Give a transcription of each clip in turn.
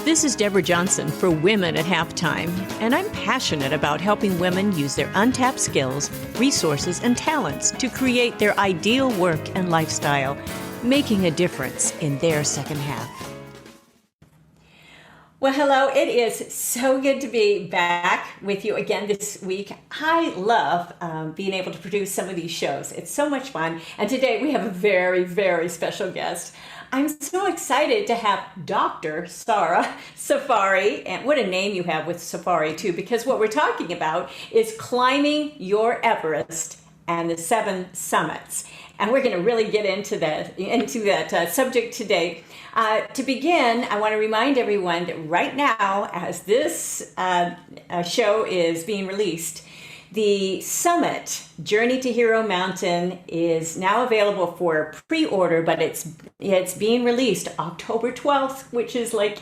This is Deborah Johnson for Women at Halftime, and I'm passionate about helping women use their untapped skills, resources, and talents to create their ideal work and lifestyle, making a difference in their second half. Well, hello. It is so good to be back with you again this week. I love being able to produce some of these shows. It's so much fun. And today we have a very, very special guest. I'm so excited to have Dr. Sara Safari, and what a name you have with Safari too, because what we're talking about is climbing your Everest and the 7 summits. And we're going to really get into that subject today. To begin, I want to remind everyone that right now, as this show is being released, the summit, Journey to Hero Mountain, is now available for pre-order, but it's being released October 12th, which is like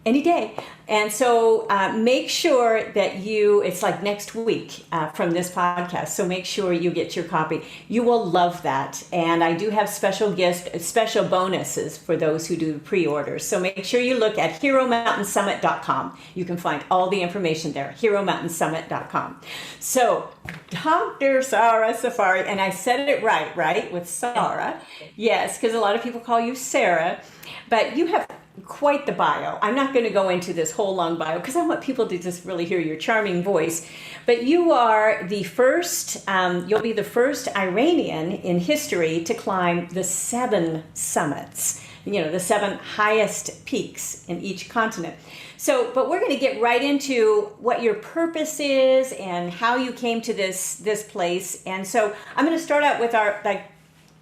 any day. And so make sure that it's like next week from this podcast. So make sure you get your copy. You will love that. And I do have special bonuses for those who do pre-orders. So make sure you look at HeroMountainSummit.com. You can find all the information there, HeroMountainSummit.com. So Dr. Sara Safari, and I said it right, with Sara. Yes, because a lot of people call you Sarah, but you have quite the bio. I'm not going to go into this whole long bio because I want people to just really hear your charming voice. But you are the first, you'll be the first Iranian in history to climb the 7 summits, the 7 highest peaks in each continent. So, but we're going to get right into what your purpose is and how you came to this place. And so I'm going to start out with our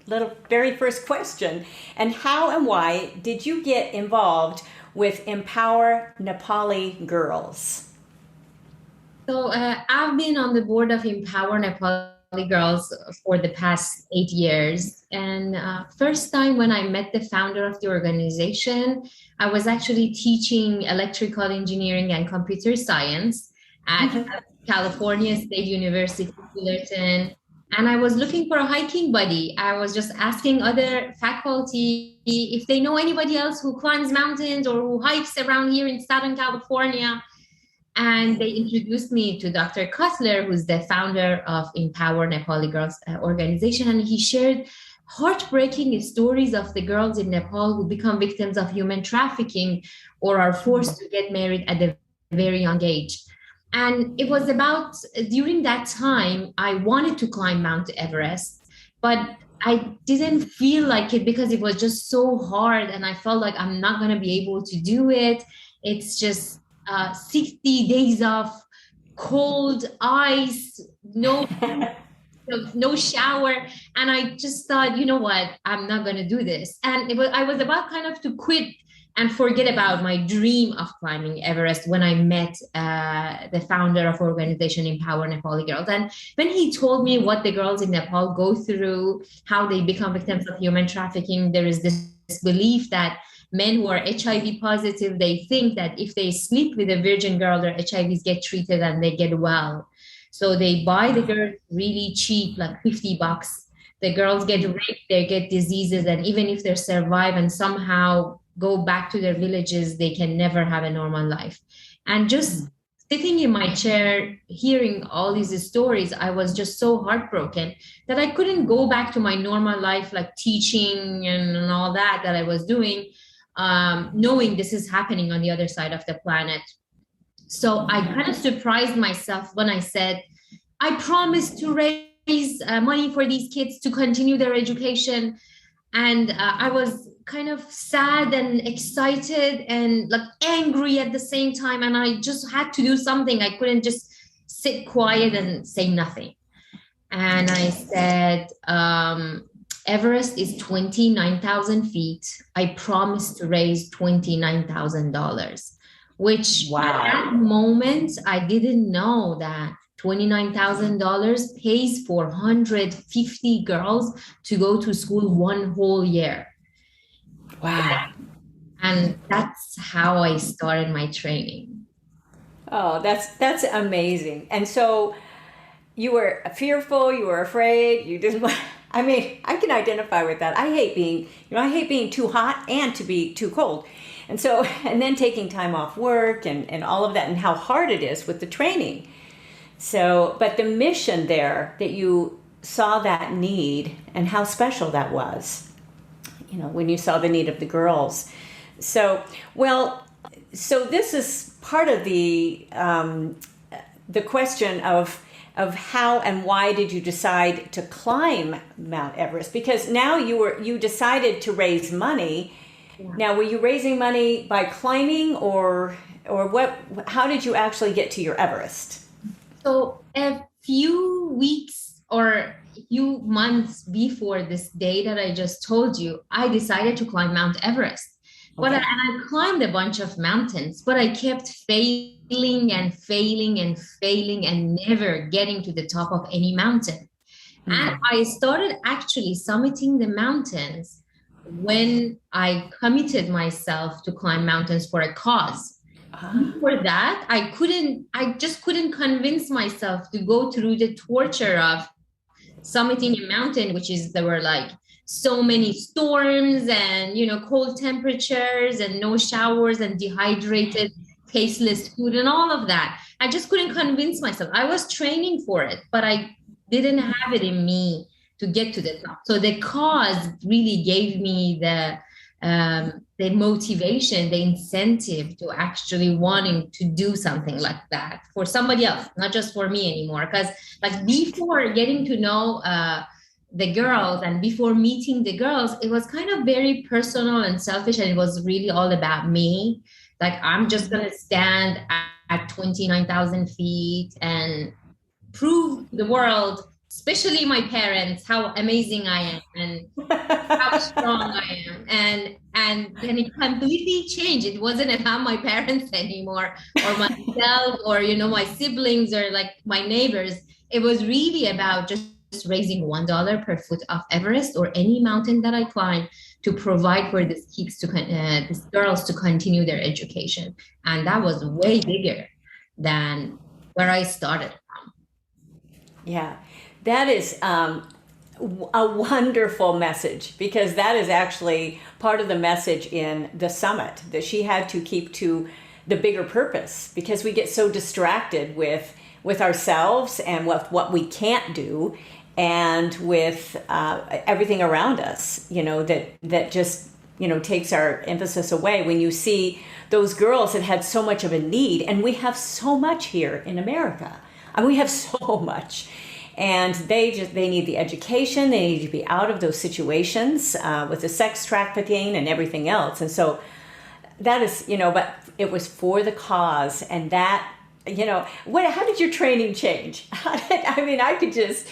little very first question. And how and why did you get involved with Empower Nepali Girls? So I've been on the board of Empower Nepali Girls for the past 8 years. And first time when I met the founder of the organization, I was actually teaching electrical engineering and computer science at California State University, Fullerton. And I was looking for a hiking buddy. I was just asking other faculty if they know anybody else who climbs mountains or who hikes around here in Southern California. And they introduced me to Dr. Cutler, who's the founder of Empower Nepali Girls organization. And he shared heartbreaking stories of the girls in Nepal who become victims of human trafficking or are forced to get married at a very young age. And it was about, during that time, I wanted to climb Mount Everest, but I didn't feel like it because it was just so hard. And I felt like I'm not going to be able to do it. It's just 60 days of cold ice, no shower. And I just thought, you know what, I'm not going to do this. And I was about kind of to quit and forget about my dream of climbing Everest when I met the founder of organization Empower Nepali Girls. And when he told me what the girls in Nepal go through, how they become victims of human trafficking, there is this belief that men who are HIV positive, they think that if they sleep with a virgin girl, their HIVs get treated and they get well. So they buy the girls really cheap, like $50. The girls get raped, they get diseases, and even if they survive and somehow go back to their villages, they can never have a normal life. And just sitting in my chair, hearing all these stories, I was just so heartbroken that I couldn't go back to my normal life, like teaching and all that I was doing, knowing this is happening on the other side of the planet. So I kind of surprised myself when I said, I promised to raise money for these kids to continue their education. And I was kind of sad and excited and like angry at the same time. And I just had to do something. I couldn't just sit quiet and say nothing. And I said, Everest is 29,000 feet. I promised to raise $29,000, which at that moment, I didn't know that $29,000 pays for 150 girls to go to school one whole year. Wow. And that's how I started my training. Oh, that's amazing. And so you were fearful, you were afraid, you didn't, I mean, I can identify with that. I hate being too hot and to be too cold. And so, and then taking time off work and all of that, and how hard it is with the training. So, but the mission there, that you saw that need and how special that was, when you saw the need of the girls. So, well, so this is part of the question of how and why did you decide to climb Mount Everest? Because now you decided to raise money. Yeah. Now, were you raising money by climbing, or what? How did you actually get to your Everest? So a few weeks or a few months before this day that I just told you, I decided to climb Mount Everest. Okay. But I climbed a bunch of mountains, but I kept failing and never getting to the top of any mountain. Mm-hmm. And I started actually summiting the mountains when I committed myself to climb mountains for a cause. Before that, I just couldn't convince myself to go through the torture of summiting a mountain, there were like so many storms and, cold temperatures and no showers and dehydrated, tasteless food and all of that. I just couldn't convince myself. I was training for it, but I didn't have it in me to get to the top. So the cause really gave me the motivation, the incentive to actually wanting to do something like that for somebody else, not just for me anymore. Because like before getting to know the girls and before meeting the girls, it was kind of very personal and selfish, and it was really all about me. Like, I'm just going to stand at 29,000 feet and prove to the world, especially my parents, how amazing I am and how strong I am. And then it completely changed. It wasn't about my parents anymore, or myself, or, my siblings, or like my neighbors. It was really about just raising $1 per foot of Everest or any mountain that I climb to provide for these kids, these girls, to continue their education. And that was way bigger than where I started from. Yeah. That is a wonderful message, because that is actually part of the message in the summit, that she had to keep to the bigger purpose, because we get so distracted with ourselves and with what we can't do, and with everything around us, that just, takes our emphasis away. When you see those girls that had so much of a need, and we have so much here in America, and we have so much. And they need the education. They need to be out of those situations with the sex trafficking and everything else. And so that is, but it was for the cause. And that, how did your training change? I could just...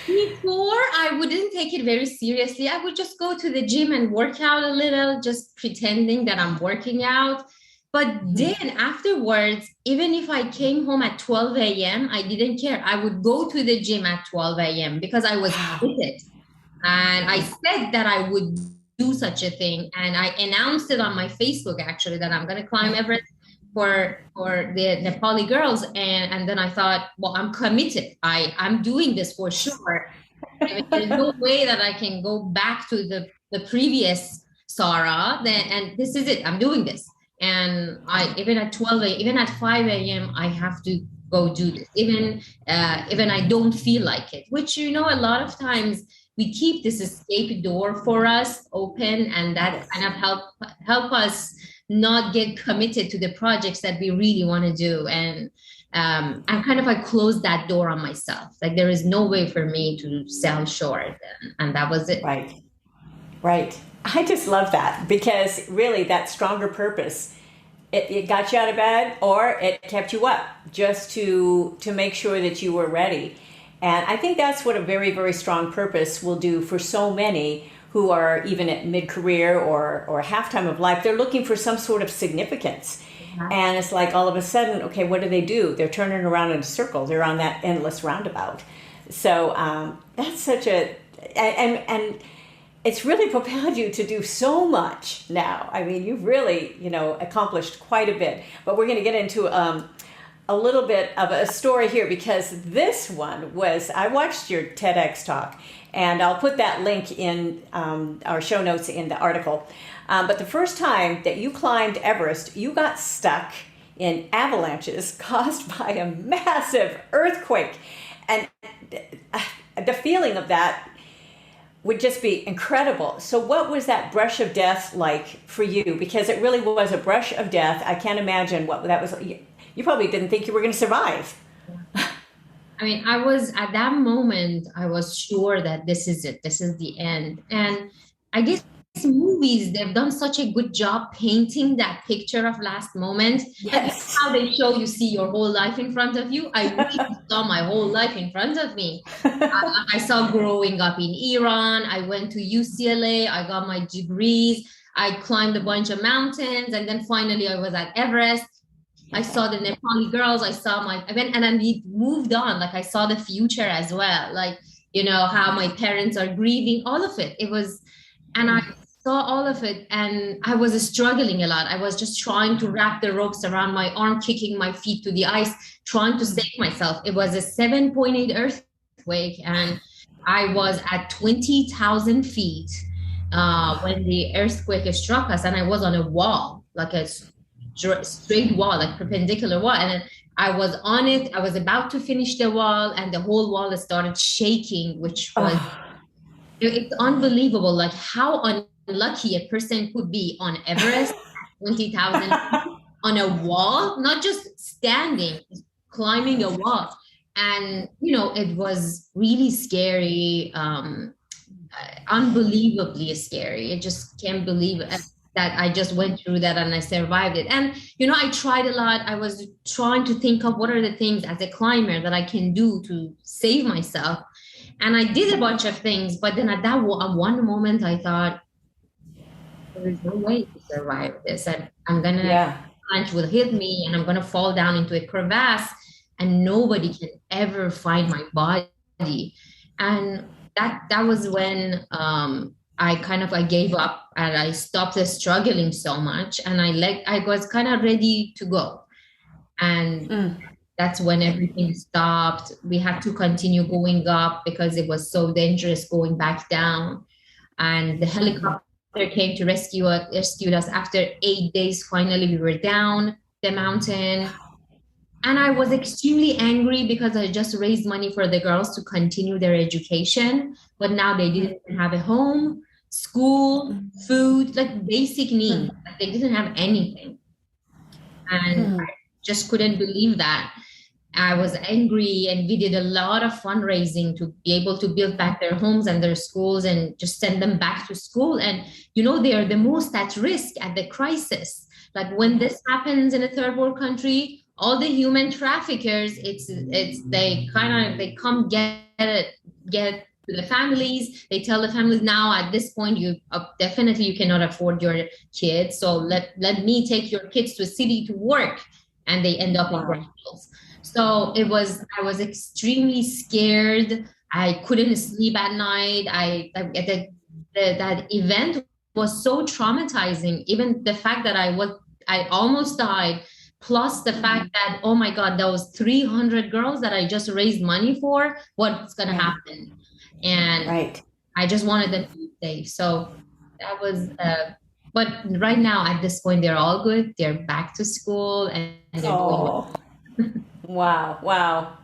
Before, I wouldn't take it very seriously. I would just go to the gym and work out a little, just pretending that I'm working out. But then afterwards, even if I came home at 12 a.m., I didn't care. I would go to the gym at 12 a.m. because I was committed. And I said that I would do such a thing. And I announced it on my Facebook, actually, that I'm going to climb Everest for the Nepali girls. And then I thought, well, I'm committed. I'm doing this for sure. There's no way that I can go back to the previous Sara. And this is it. I'm doing this. And even at 12 a.m., even at 5 a.m., I have to go do this. Even I don't feel like it, which, a lot of times we keep this escape door for us open, and that kind of help us not get committed to the projects that we really want to do. And I closed that door on myself. Like, there is no way for me to sell short. And that was it. Right. I just love that, because really that stronger purpose, it got you out of bed, or it kept you up just to make sure that you were ready. And I think that's what a very, very strong purpose will do for so many who are even at mid-career or halftime of life. They're looking for some sort of significance. Mm-hmm. And it's like all of a sudden, okay, what do? They're turning around in a circle. They're on that endless roundabout. So that's such and it's really propelled you to do so much now. You've really, accomplished quite a bit. But we're going to get into a little bit of a story here, because this one was, I watched your TEDx talk, and I'll put that link in our show notes in the article. But the first time that you climbed Everest, you got stuck in avalanches caused by a massive earthquake. And the feeling of that would just be incredible. So what was that brush of death like for you? Because it really was a brush of death. I can't imagine what that was. You probably didn't think you were going to survive. I mean, I was at that moment, I was sure that this is it, this is the end. And I guess movies, they've done such a good job painting that picture of last moment. Yes. How they show you see your whole life in front of you. I really saw my whole life in front of me. I saw growing up in Iran. I went to UCLA. I got my degrees. I climbed a bunch of mountains. And then finally I was at Everest. I saw the Nepali girls. I saw I went and then we moved on. Like I saw the future as well. Like, how my parents are grieving, all of it. It was, and I saw all of it and I was struggling a lot. I was just trying to wrap the ropes around my arm, kicking my feet to the ice, trying to save myself. It was a 7.8 earthquake and I was at 20,000 feet when the earthquake struck us, and I was on a wall, like a straight wall, like perpendicular wall. And then I was on it. I was about to finish the wall and the whole wall started shaking, which was, it's unbelievable. Like how unlucky a person could be on Everest, 20,000 on a wall, not just standing, climbing a wall. And, it was really scary, unbelievably scary. I just can't believe it, that I just went through that and I survived it. And, I tried a lot. I was trying to think of what are the things as a climber that I can do to save myself. And I did a bunch of things, but then at that one moment, I thought, there is no way to survive this. I'm going to, lunch will hit me and I'm going to fall down into a crevasse and nobody can ever find my body. And that was when I gave up and I stopped struggling so much, and I was kind of ready to go. And that's when everything stopped. We had to continue going up because it was so dangerous going back down. And the helicopter came to rescued us after 8 days. Finally, we were down the mountain. And I was extremely angry because I just raised money for the girls to continue their education, but now they didn't have a home, school, food, like basic needs. Like they didn't have anything. And I just couldn't believe that. I was angry, and we did a lot of fundraising to be able to build back their homes and their schools and just send them back to school. And, they are the most at risk at the crisis. Like when this happens in a third world country, all the human traffickers, they come get to the families. They tell the families, now at this point, you definitely you cannot afford your kids. So let me take your kids to a city to work. And they end up in brothels. So I was extremely scared. I couldn't sleep at night. That event was so traumatizing. Even the fact that I almost died, plus the fact that, oh my God, those 300 girls that I just raised money for, what's going to happen? And I just wanted them to be safe. So that was, but right now at this point, they're all good. They're back to school and they're doing well. Wow.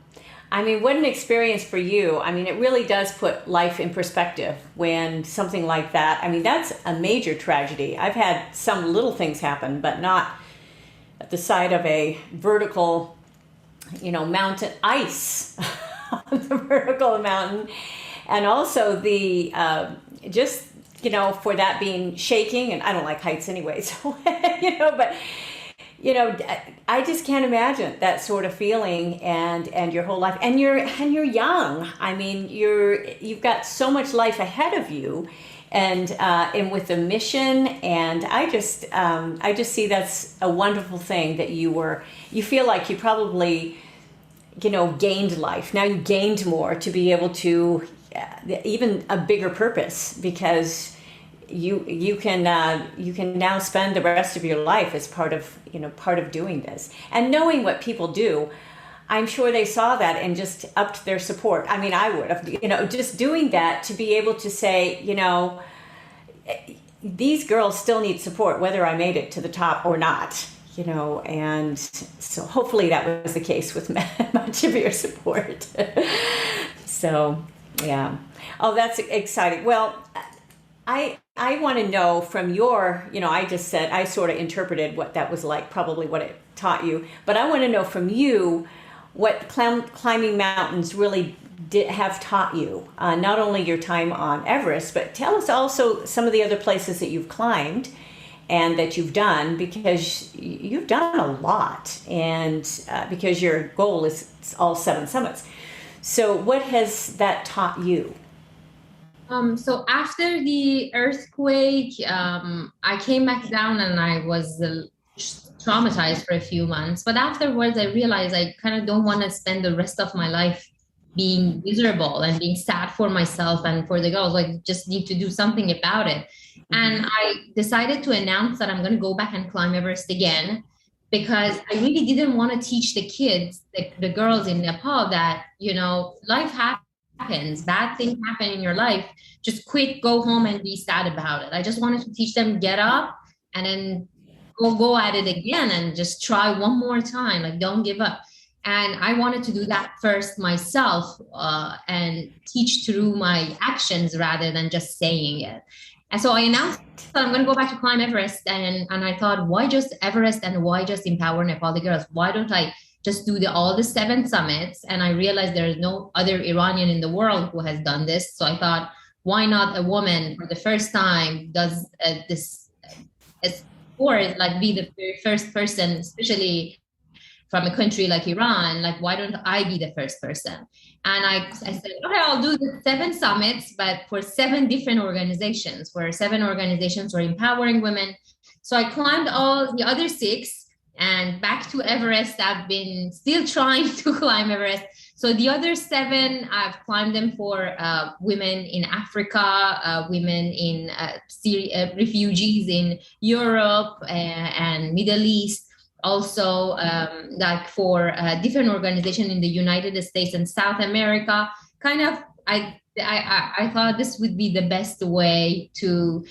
I mean, what an experience for you. I mean, it really does put life in perspective when something like that, I mean, that's a major tragedy. I've had some little things happen, but not at the side of a vertical, mountain ice on the vertical mountain. And also the, for that being shaking, and I don't like heights anyway, so, but I just can't imagine that sort of feeling and your whole life, and you're young. I mean, you've got so much life ahead of you, and with the mission, and I just see that's a wonderful thing that you feel like you probably, gained life. Now you gained more to be able to even a bigger purpose, because you can now spend the rest of your life as part of doing this and knowing what people do. I'm sure they saw that and just upped their support. I mean, I would have, just doing that to be able to say, these girls still need support, whether I made it to the top or not, and so hopefully that was the case with much of your support. So, yeah. Oh, that's exciting. Well, I want to know from your, I just said, I sort of interpreted what that was like, probably what it taught you, but I want to know from you what climbing mountains really have taught you, not only your time on Everest, but tell us also some of the other places that you've climbed and that you've done, because you've done a lot, and because your goal is all 7 summits. So what has that taught you? So after the earthquake, I came back down and I was traumatized for a few months. But afterwards, I realized I kind of don't want to spend the rest of my life being miserable and being sad for myself and for the girls. Like, just need to do something about it. And I decided to announce that I'm going to go back and climb Everest again, because I really didn't want to teach the kids, the girls in Nepal, that, life happens, bad things happen in your life. Just quit, go home and be sad about it. I just wanted to teach them, get up and then go at it again and just try one more time. Like, don't give up. And I wanted to do that first myself, and teach through my actions rather than just saying it. And so I announced that I'm going to go back to climb Everest. And I thought, why just Everest and why just empower Nepali girls? Why don't I just do all the 7 summits? And I realized there is no other Iranian in the world who has done this. So I thought, why not a woman for the first time does this sport, like be the very first person, especially from a country like Iran? Like, why don't I be the first person? And I said, okay, I'll do the 7 summits, but for 7 different organizations, where 7 organizations were empowering women. So I climbed all the other 6, and back to Everest. I've been still trying to climb Everest. So the other 7, I've climbed them for women in Africa, women in refugees in Europe and Middle East. Also, like for different organizations in the United States and South America. Kind of, I thought this would be the best way to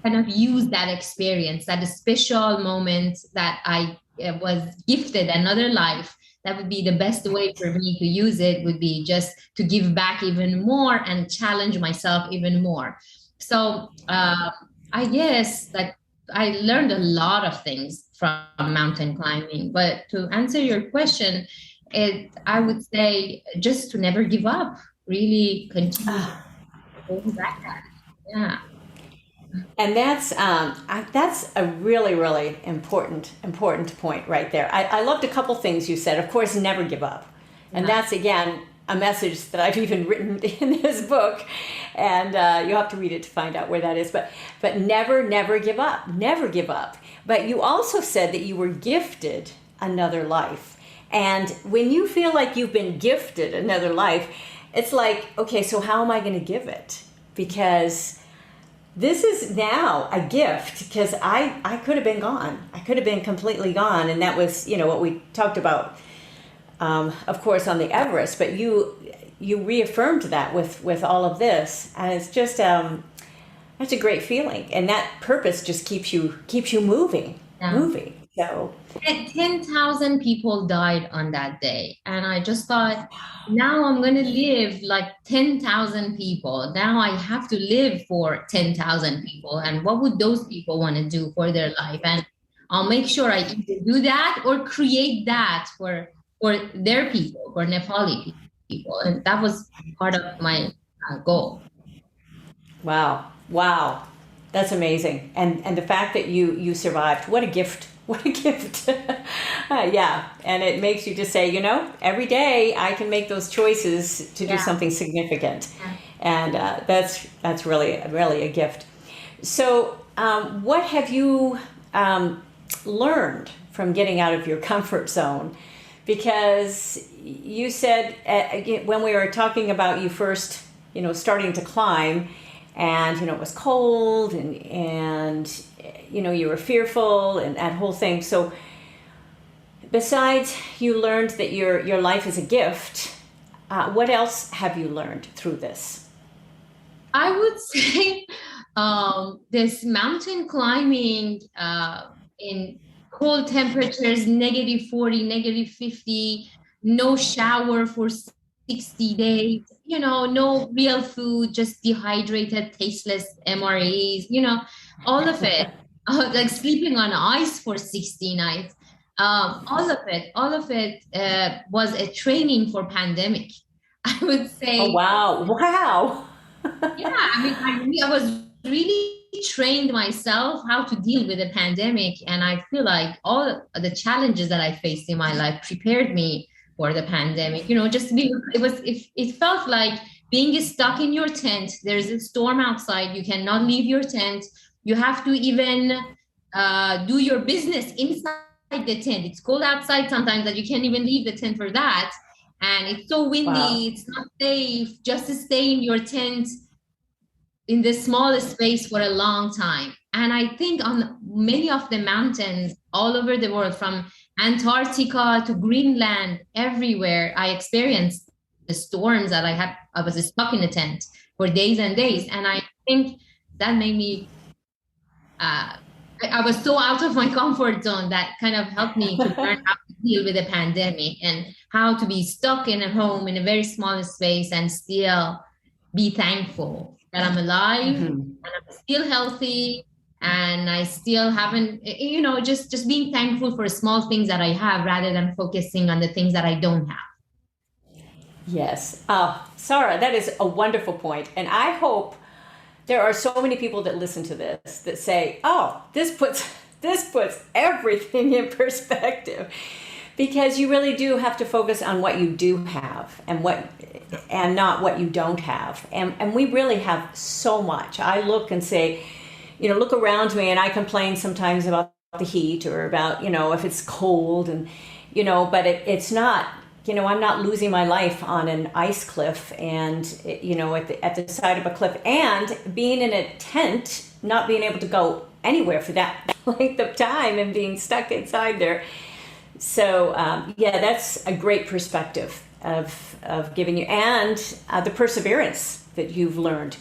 kind of use that experience, that special moment that I was gifted another life. That would be the best way for me to use it, would be just to give back even more and challenge myself even more. So I guess that I learned a lot of things from mountain climbing. But to answer your question, I would say just to never give up, really continue going back at it. Yeah. And that's a really, really important point right there. I loved a couple things you said. Of course, never give up. And that's, again, a message that I've even written in this book. And you'll have to read it to find out where that is. But never give up. Never give up. But you also said that you were gifted another life. And when you feel like you've been gifted another life, it's like, okay, so how am I going to give it? Because this is now a gift, because I could have been gone. I could have been completely gone. And that was, what we talked about, of course, on the Everest. But you reaffirmed that with all of this. And it's just, that's a great feeling. And that purpose just keeps you moving. So 10,000 people died on that day. And I just thought, now I'm going to live like 10,000 people. Now I have to live for 10,000 people. And what would those people want to do for their life? And I'll make sure I either do that or create that for their people, for Nepali people. And that was part of my goal. Wow. That's amazing. And the fact that you survived, what a gift. What a gift. Yeah. And it makes you just say, every day I can make those choices to do something significant. And that's really, really a gift. So what have you learned from getting out of your comfort zone? Because you said when we were talking about you first, starting to climb, and it was cold, and you were fearful, and that whole thing. So besides you learned that your life is a gift, what else have you learned through this? I would say This mountain climbing in cold temperatures, -40, -50, no shower for 60 days, no real food, just dehydrated, tasteless MREs, all of it. Like sleeping on ice for 60 nights. All of it was a training for pandemic. I would Oh, say, wow. Wow. yeah, I mean, I was really trained myself how to deal with a pandemic. And I feel like all the challenges that I faced in my life prepared me for the pandemic. Just being, it felt like being stuck in your tent. There's a storm outside. You cannot leave your tent. You have to even do your business inside the tent. It's cold outside sometimes that you can't even leave the tent for that. And it's so Wow. windy, it's not safe just to stay in your tent in the smallest space for a long time. And I think on many of the mountains all over the world, from Antarctica to Greenland, everywhere, I experienced the storms that I was stuck in a tent for days and days. And I think that made me, I was so out of my comfort zone that kind of helped me to learn how to deal with a pandemic and how to be stuck in a home in a very small space and still be thankful that I'm alive Mhm. and I'm still healthy and I still haven't, just being thankful for small things that I have rather than focusing on the things that I don't have. Yes. Sarah, that is a wonderful point. And I hope there are so many people that listen to this that say, "Oh, this puts everything in perspective," because you really do have to focus on what you do have and not what you don't have. And we really have so much. I look and say, look around me, and I complain sometimes about the heat or about if it's cold, and but it's not. I'm not losing my life on an ice cliff and, at the side of a cliff, and being in a tent, not being able to go anywhere for that length of time and being stuck inside there. So, yeah, that's a great perspective of giving you, and the perseverance that you've learned,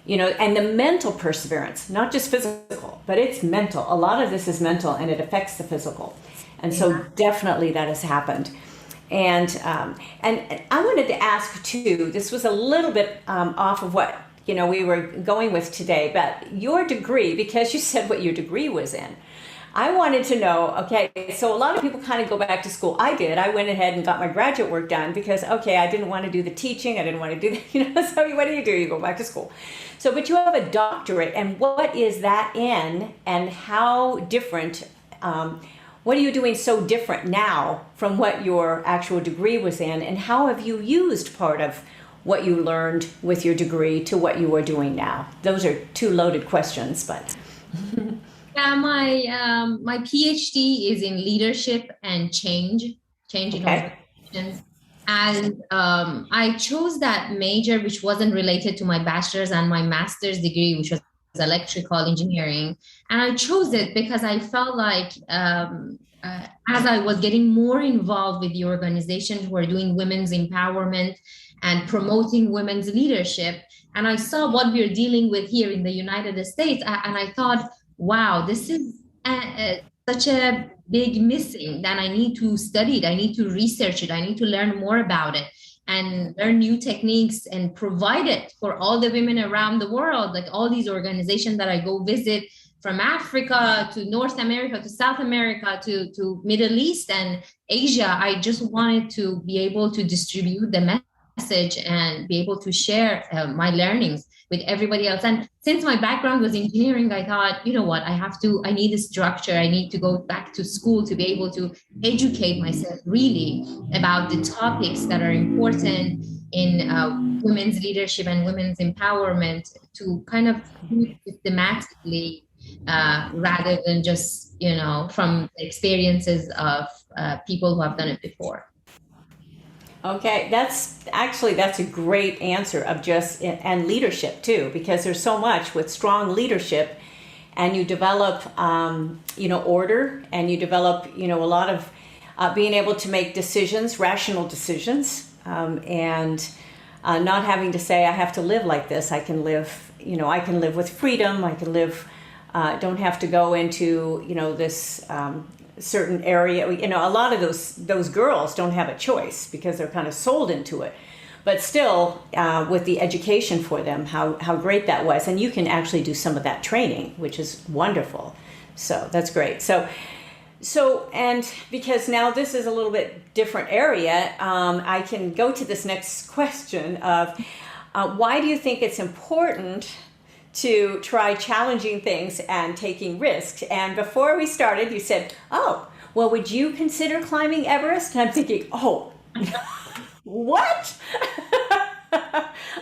and the mental perseverance, not just physical, but it's mental. A lot of this is mental and it affects the physical. And so definitely that has happened. And I wanted to ask too. This was a little bit off of what we were going with today, but your degree, because you said what your degree was in. I wanted to know. Okay, so a lot of people kind of go back to school. I did. I went ahead and got my graduate work done because I didn't want to do the teaching. I didn't want to do that. So what do? You go back to school. So, but you have a doctorate, and what is that in, and how different? What are you doing so different now from what your actual degree was in, and how have you used part of what you learned with your degree to what you are doing now? Those are two loaded questions, but. Yeah, my PhD is in leadership and change in Okay. organizations. And I chose that major, which wasn't related to my bachelor's and my master's degree, which was electrical engineering. And I chose it because I felt like as I was getting more involved with the organizations who are doing women's empowerment and promoting women's leadership, and I saw what we're dealing with here in the United States, and I thought, wow, this is such a big missing that I need to study it. I need to research it. I need to learn more about it and learn new techniques and provide it for all the women around the world, like all these organizations that I go visit, from Africa to North America to South America to Middle East and Asia. I just wanted to be able to distribute the message and be able to share my learnings with everybody else. And since my background was engineering, I thought, what, I need a structure. I need to go back to school to be able to educate myself really about the topics that are important in women's leadership and women's empowerment, to kind of systematically rather than just, from experiences of people who have done it before. Okay, that's a great answer of just, and leadership too, because there's so much with strong leadership, and you develop, order, and you develop, a lot of being able to make decisions, rational decisions, and not having to say I have to live like this. I can live, I can live with freedom. I can live, don't have to go into, this certain area. A lot of those girls don't have a choice because they're kind of sold into it. But still, with the education for them, how great that was. And you can actually do some of that training, which is wonderful. So that's great. So, and because now this is a little bit different area, I can go to this next question of why do you think it's important to try challenging things and taking risks? And before we started, you said, oh, well, would you consider climbing Everest? And I'm thinking, oh, what?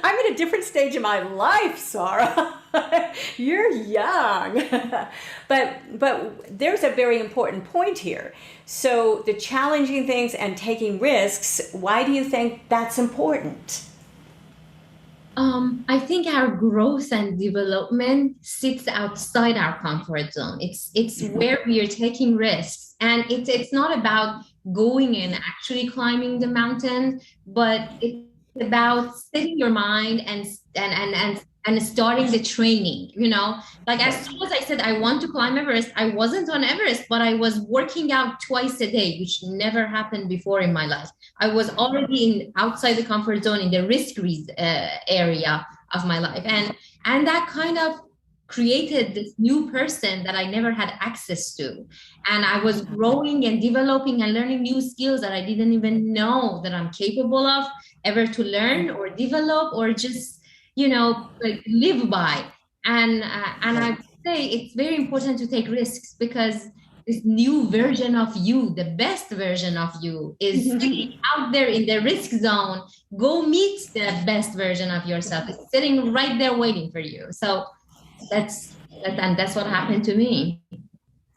I'm in a different stage of my life, Sara. You're young. but there's a very important point here. So the challenging things and taking risks, why do you think that's important? I think our growth and development sits outside our comfort zone. It's where we are taking risks, and it's not about going and actually climbing the mountain, but it's about setting your mind and starting the training. Like as soon as I said I want to climb Everest, I wasn't on Everest, but I was working out twice a day, which never happened before in my life. I was already outside the comfort zone in the risk area of my life, and that kind of created this new person that I never had access to. And I was growing and developing and learning new skills that I didn't even know that I'm capable of ever to learn or develop or just, like live by. And I would say it's very important to take risks because this new version of you, the best version of you, is sitting out there in the risk zone. Go meet the best version of yourself. It's sitting right there waiting for you. So that's what happened to me.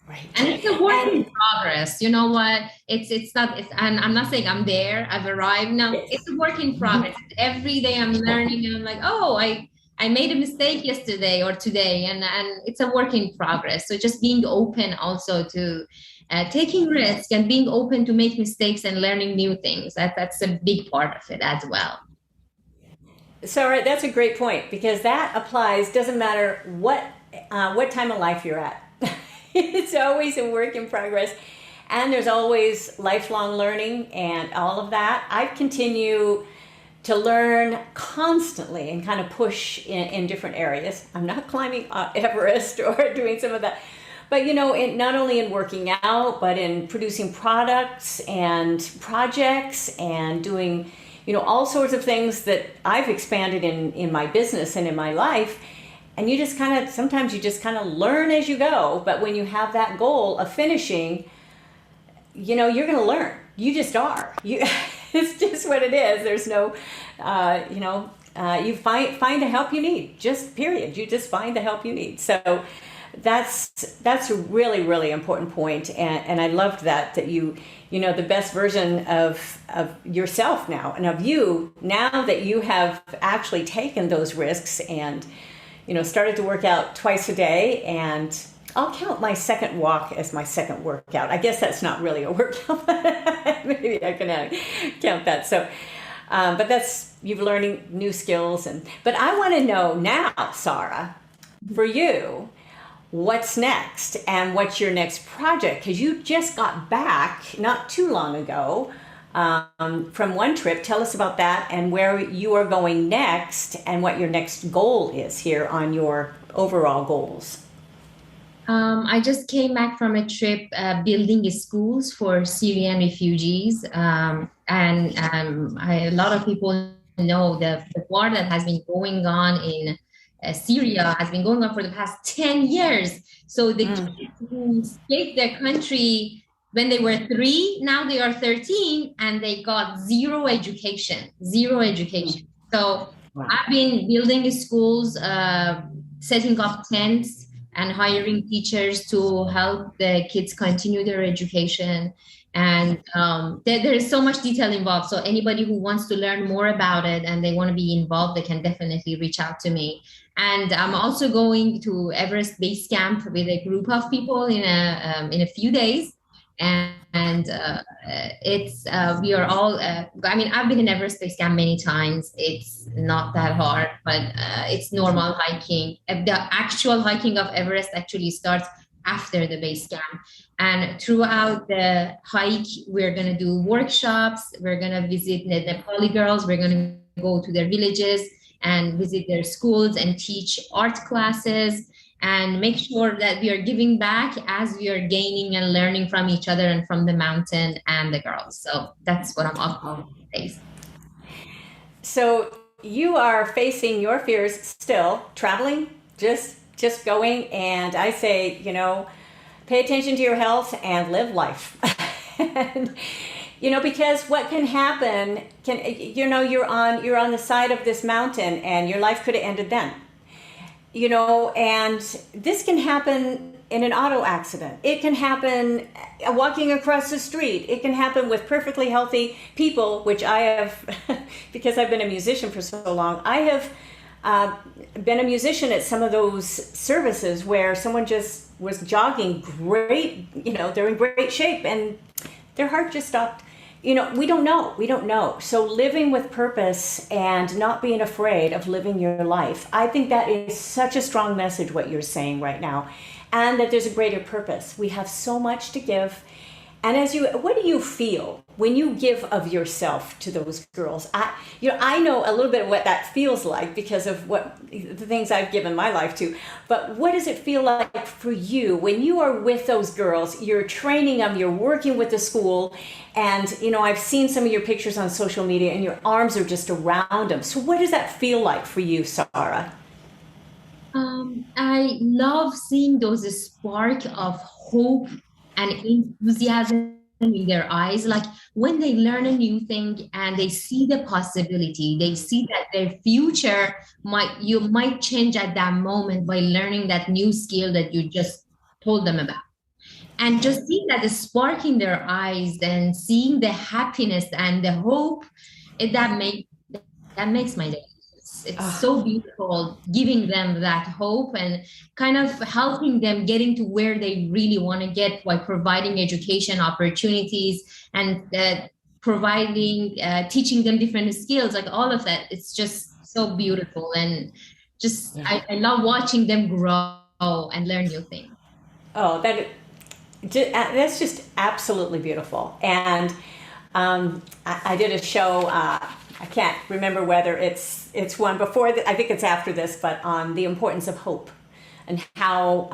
Right. And it's a work in progress. You know what? And I'm not saying I'm there, I've arrived. No, it's a work in progress. Every day I'm learning and I'm like, oh, I made a mistake yesterday or today, and it's a work in progress. So just being open also to taking risks and being open to make mistakes and learning new things. That's a big part of it as well. So that's a great point because that applies, doesn't matter what time of life you're at. It's always a work in progress, and there's always lifelong learning and all of that. I continue to learn constantly and kind of push in different areas. I'm not climbing Everest or doing some of that, but not only in working out, but in producing products and projects and doing all sorts of things that I've expanded in my business and in my life. And you just sometimes you just kind of learn as you go. But when you have that goal of finishing, you're going to learn. You just are. It's just what it is. There's no, you find the help you need. Just period. You just find the help you need. So that's a really, really important point. And I loved that you the best version of yourself now and of you now that you have actually taken those risks and started to work out twice a day. And I'll count my second walk as my second workout. I guess that's not really a workout, but maybe I can count that. So, but you've learning new skills. But I want to know now, Sara, for you, what's next and what's your next project? Because you just got back not too long ago from one trip. Tell us about that and where you are going next and what your next goal is here on your overall goals. I just came back from a trip building schools for Syrian refugees. A lot of people know the war that has been going on in Syria has been going on for the past 10 years. So the kids who escaped their country when they were 3, now they are 13, and they got zero education. So wow. I've been building schools, setting up tents, and hiring teachers to help the kids continue their education. And there is so much detail involved. So anybody who wants to learn more about it and they want to be involved, they can definitely reach out to me. And I'm also going to Everest Base Camp with a group of people in a few days. And it's we are all I mean, I've been in Everest Base Camp many times. It's not that hard, but it's normal hiking. The actual hiking of Everest actually starts after the base camp, and throughout the hike we're going to do workshops. We're going to visit the Nepali girls. We're going to go to their villages and visit their schools and teach art classes and make sure that we are giving back as we are gaining and learning from each other and from the mountain and the girls. So that's what I'm up to these days. So you are facing your fears still, traveling, just going, and I say, pay attention to your health and live life. And, because what can happen you're on the side of this mountain and your life could have ended then. And this can happen in an auto accident. It can happen walking across the street. It can happen with perfectly healthy people, which I have, because I've been a musician for so long, I have been a musician at some of those services where someone just was jogging great, they're in great shape and their heart just stopped. We don't know. So living with purpose and not being afraid of living your life, I think that is such a strong message, what you're saying right now, and that there's a greater purpose. We have so much to give. And what do you feel when you give of yourself to those girls? I know a little bit of what that feels like because of the things I've given my life to. But what does it feel like for you when you are with those girls? You're training them, you're working with the school, and I've seen some of your pictures on social media, and your arms are just around them. So what does that feel like for you, Sara? I love seeing those spark of hope and enthusiasm in their eyes. Like when they learn a new thing and they see the possibility, they see that their future might change at that moment by learning that new skill that you just told them about. And just seeing that the spark in their eyes and seeing the happiness and the hope, that makes my day. It's so beautiful, giving them that hope and kind of helping them getting to where they really want to get by providing education opportunities and teaching them different skills, like all of that. It's just so beautiful, and just I love watching them grow and learn new things. Oh, that's just absolutely beautiful. And I did a show. I can't remember whether it's one before. I think it's after this, but on the importance of hope and how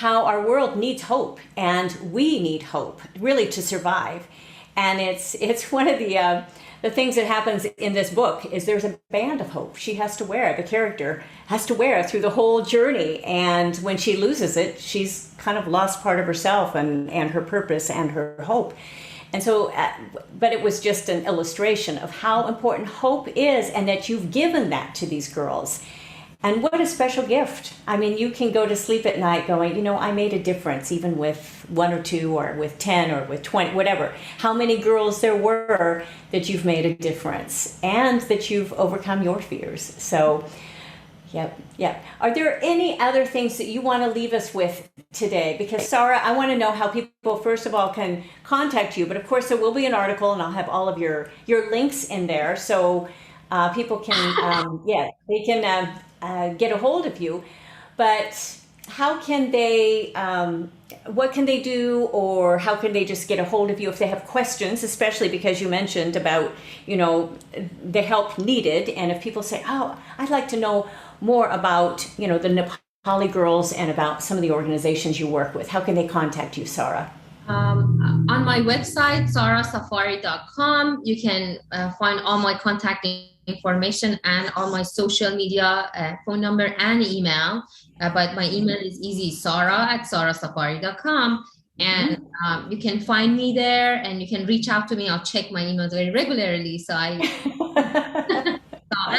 our world needs hope, and we need hope really to survive. And it's one of the things that happens in this book is there's a band of hope she has to wear. The character has to wear through the whole journey, and when she loses it, she's kind of lost part of herself and her purpose and her hope. And so, but it was just an illustration of how important hope is, and that you've given that to these girls. And what a special gift. I mean, you can go to sleep at night going, I made a difference, even with 1 or 2 or with 10 or with 20, whatever. How many girls there were that you've made a difference and that you've overcome your fears. So, yep. Are there any other things that you want to leave us with today? Because Sara, I want to know how people, first of all, can contact you. But of course, there will be an article, and I'll have all of your links in there, so people can, they can get a hold of you. But how can they? What can they do, or how can they just get a hold of you if they have questions? Especially because you mentioned about the help needed, and if people say, "Oh, I'd like to know more about the Nepali girls and about some of the organizations you work with," how can they contact you, Sara? On my website, sarasafari.com, you can find all my contact information and all my social media, phone number and email. But my email is easy, sara@sarasafari.com. And you can find me there, and you can reach out to me. I'll check my emails very regularly, so I'll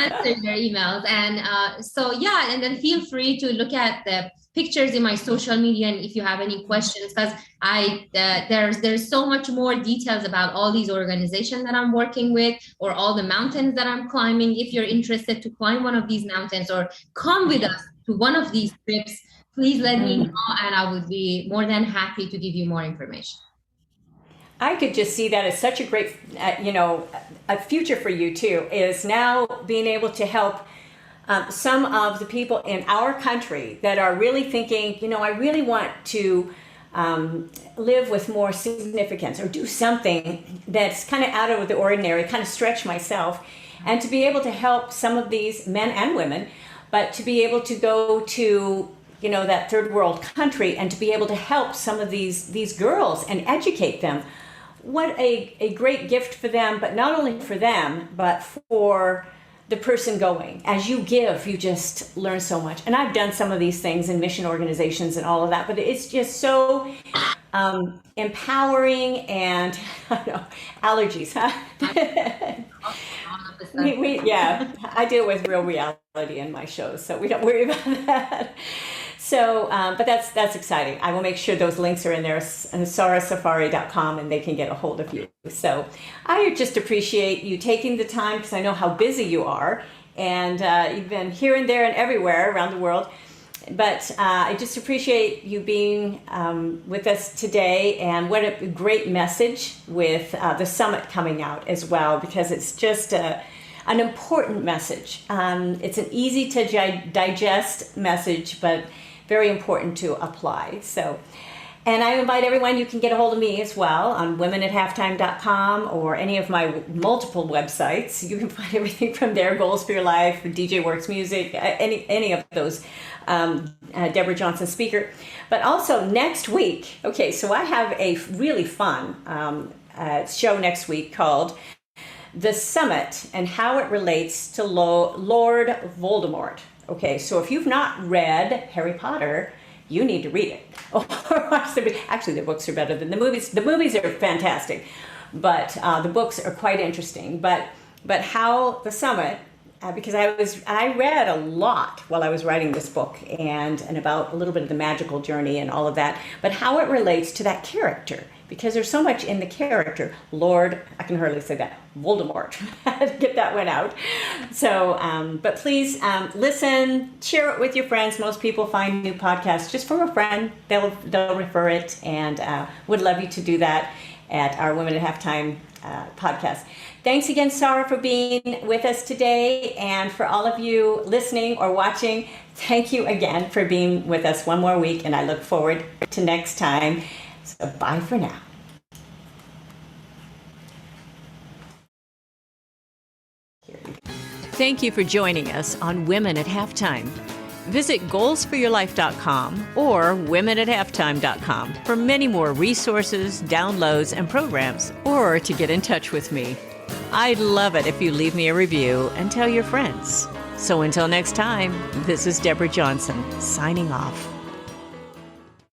answer your emails. And and then feel free to look at the pictures in my social media, and if you have any questions, because there's so much more details about all these organizations that I'm working with, or all the mountains that I'm climbing. If you're interested to climb one of these mountains or come with us to one of these trips, please let me know, and I would be more than happy to give you more information. I could just see that as such a great, a future for you too, is now being able to help some of the people in our country that are really thinking, I really want to live with more significance or do something that's kind of out of the ordinary, kind of stretch myself, and to be able to help some of these men and women, but to be able to go to that third world country and to be able to help some of these girls and educate them. What a great gift for them, but not only for them, but for the person going. As you give, you just learn so much. And I've done some of these things in mission organizations and all of that, but it's just so empowering and, allergies, huh? I deal with real reality in my shows, so we don't worry about that. So, but that's exciting. I will make sure those links are in there, sarasafari.com, and they can get a hold of you. So I just appreciate you taking the time, because I know how busy you are, and you've been here and there and everywhere around the world. But I just appreciate you being with us today, and what a great message with the summit coming out as well, because it's just an important message. It's an easy to digest message, but very important to apply. So, and I invite everyone, you can get a hold of me as well on womenathalftime.com or any of my multiple websites. You can find everything from there, Goals for Your Life, DJ Works Music, any of those, Deborah Johnson Speaker. But also next week, okay, so I have a really fun show next week called The Summit and How It Relates to Lord Voldemort. Okay, so if you've not read Harry Potter, you need to read it. Or watch the movie. Actually, the books are better than the movies. The movies are fantastic, but the books are quite interesting. But how the summit, because I read a lot while I was writing this book, and about a little bit of the magical journey and all of that, but how it relates to that character, because there's so much in the character. Lord, I can hardly say that, Voldemort. Get that one out. So, but please listen, share it with your friends. Most people find new podcasts just from a friend. They'll refer it, and would love you to do that at our Women at Halftime podcast. Thanks again, Sara, for being with us today. And for all of you listening or watching, thank you again for being with us one more week. And I look forward to next time. So bye for now. Thank you for joining us on Women at Halftime. Visit goalsforyourlife.com or womenathalftime.com for many more resources, downloads, and programs, or to get in touch with me. I'd love it if you leave me a review and tell your friends. So until next time, this is Deborah Johnson, signing off.